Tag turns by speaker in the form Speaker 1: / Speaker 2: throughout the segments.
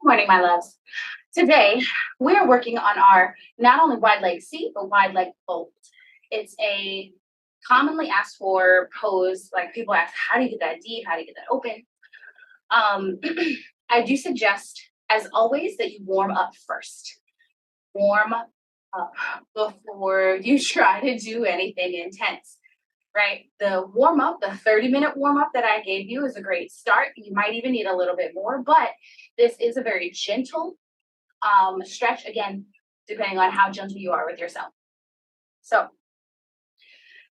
Speaker 1: Morning, my loves. Today, we're working on our not only wide leg seat, but wide leg fold. It's a commonly asked for pose. Like people ask, how do you get that deep? How do you get that open? Um, I do suggest, as always, that you warm up first. Warm up before you try to do anything intense, right? The warm up, the 30-minute warm up that I gave you is a great start. You might even need a little bit more, but this is a very gentle stretch, again, depending on how gentle you are with yourself. So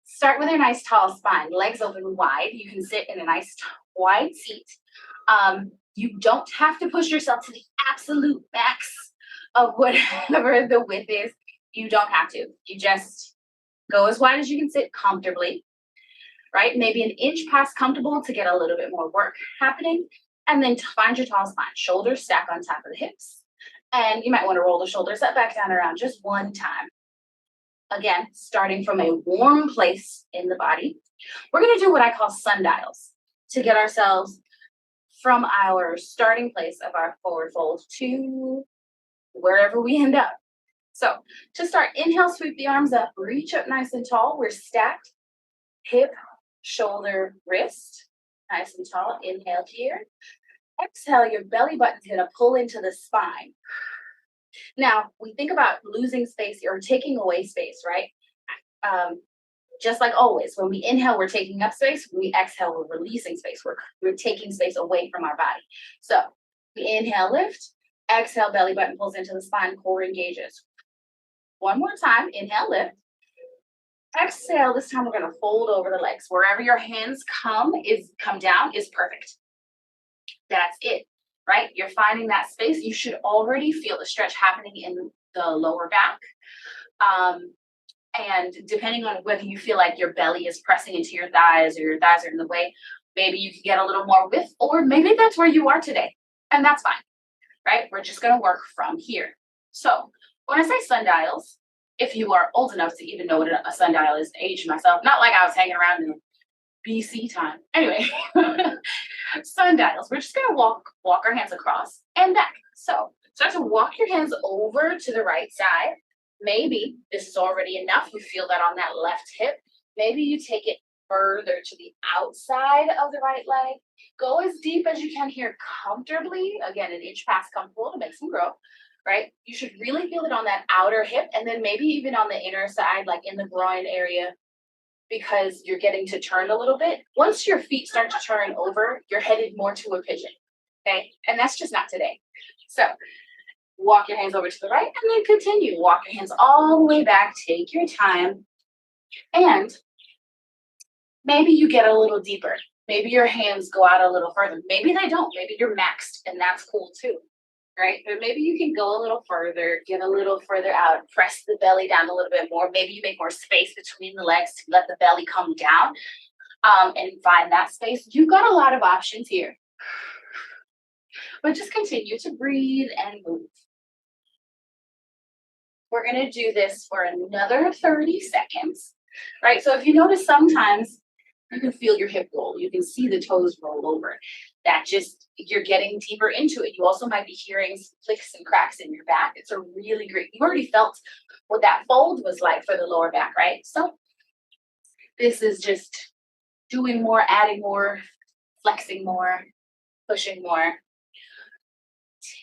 Speaker 1: start with a nice tall spine, legs open wide. You can sit in a nice wide seat. You don't have to push yourself to the absolute max of whatever the width is. You don't have to. You just go as wide as you can sit comfortably, right? Maybe an inch past comfortable to get a little bit more work happening. And then find your tall spine. Shoulders stack on top of the hips. And you might want to roll the shoulders up, back, down, around just one time. Again, starting from a warm place in the body. We're going to do what I call sundials to get ourselves from our starting place of our forward fold to wherever we end up. So to start, inhale, sweep the arms up, reach up nice and tall. We're stacked, hip, shoulder, wrist, nice and tall. Inhale here. Exhale, your belly button's going to pull into the spine. Now, we think about losing space or taking away space, right? Just like always, when we inhale, we're taking up space. When we exhale, we're releasing space. We're taking space away from our body. So we inhale, lift. Exhale, belly button pulls into the spine, core engages. One more time, inhale, lift. Exhale, this time we're going to fold over the legs. Wherever your hands come down is perfect. That's it, right? You're finding that space. You should already feel the stretch happening in the lower back. And depending on whether you feel like your belly is pressing into your thighs or your thighs are in the way, maybe you can get a little more width, or maybe that's where you are today. And that's fine, right? We're just going to work from here. So when I say sundials, if you are old enough to even know what a sundial is, age myself, not like I was hanging around in BC time. Anyway, sundials. We're just going to walk our hands across and back. So start to walk your hands over to the right side. Maybe this is already enough. You feel that on that left hip. Maybe you take it further to the outside of the right leg. Go as deep as you can here comfortably. Again, an inch past comfortable to make some growth, right? You should really feel it on that outer hip and then maybe even on the inner side, like in the groin area, because you're getting to turn a little bit. Once your feet start to turn over, you're headed more to a pigeon, okay? And that's just not today. So walk your hands over to the right and then continue. Walk your hands all the way back. Take your time. And maybe you get a little deeper. Maybe your hands go out a little further. Maybe they don't. Maybe you're maxed, and that's cool too, right? But maybe you can go a little further, get a little further out, press the belly down a little bit more. Maybe you make more space between the legs to let the belly come down and find that space. You've got a lot of options here. But just continue to breathe and move. We're going to do this for another 30 seconds, right? So if you notice, sometimes you can feel your hip roll. You can see the toes roll over. That just, you're getting deeper into it. You also might be hearing some clicks and cracks in your back. It's a really great, you already felt what that fold was like for the lower back, right? So this is just doing more, adding more, flexing more, pushing more.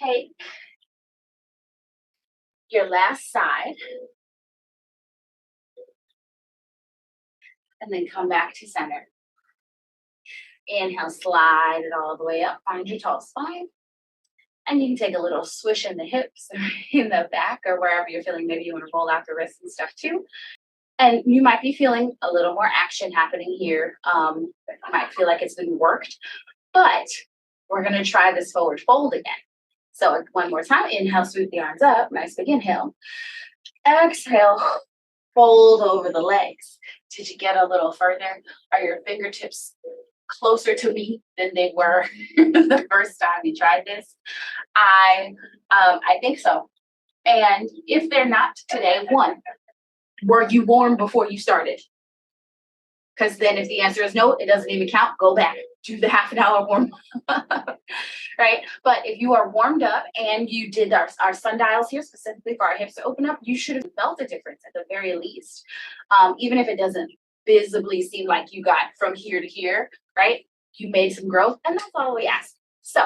Speaker 1: Take your last side and then come back to center. Inhale, slide it all the way up. Find your tall spine. And you can take a little swish in the hips, in the back, or wherever you're feeling. Maybe you want to roll out the wrists and stuff too. And you might be feeling a little more action happening here. You might feel like it's been worked. But we're going to try this forward fold again. So one more time. Inhale, sweep the arms up. Nice big inhale. Exhale, fold over the legs. Did you get a little further? Are your fingertips closer to me than they were the first time you tried this? I think so. And if they're not today, were you warm before you started? Because then if the answer is no, it doesn't even count, go back, do the half an hour warm up, right? But if you are warmed up and you did our sundials here specifically for our hips to open up, you should have felt a difference at the very least. Even if it doesn't visibly seem like you got from here to here, right? You made some growth, and that's all we ask. So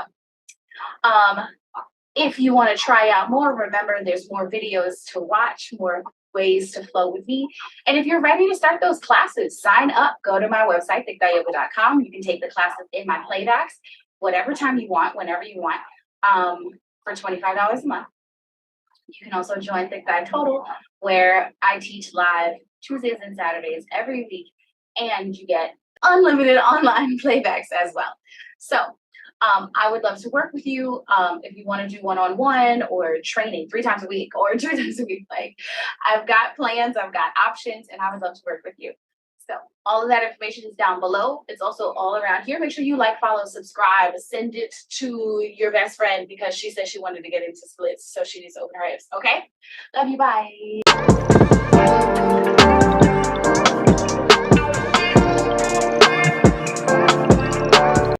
Speaker 1: if you want to try out more, remember there's more videos to watch, more ways to flow with me. And if you're ready to start those classes, sign up. Go to my website, ThickThighYoga.com. You can take the classes in my playbacks, whatever time you want, whenever you want, for $25 a month. You can also join Thick Thigh Total, where I teach live Tuesdays and Saturdays every week, and you get unlimited online playbacks as well. So I would love to work with you. If you want to do one-on-one or training 3 times a week or 2 times a week, like I've got plans, I've got options, and I would love to work with you. So all of that information is down below. It's also all around here. Make sure you like, follow, subscribe, send it to your best friend because she said she wanted to get into splits, so she needs to open her hips. Okay? Love you. Bye.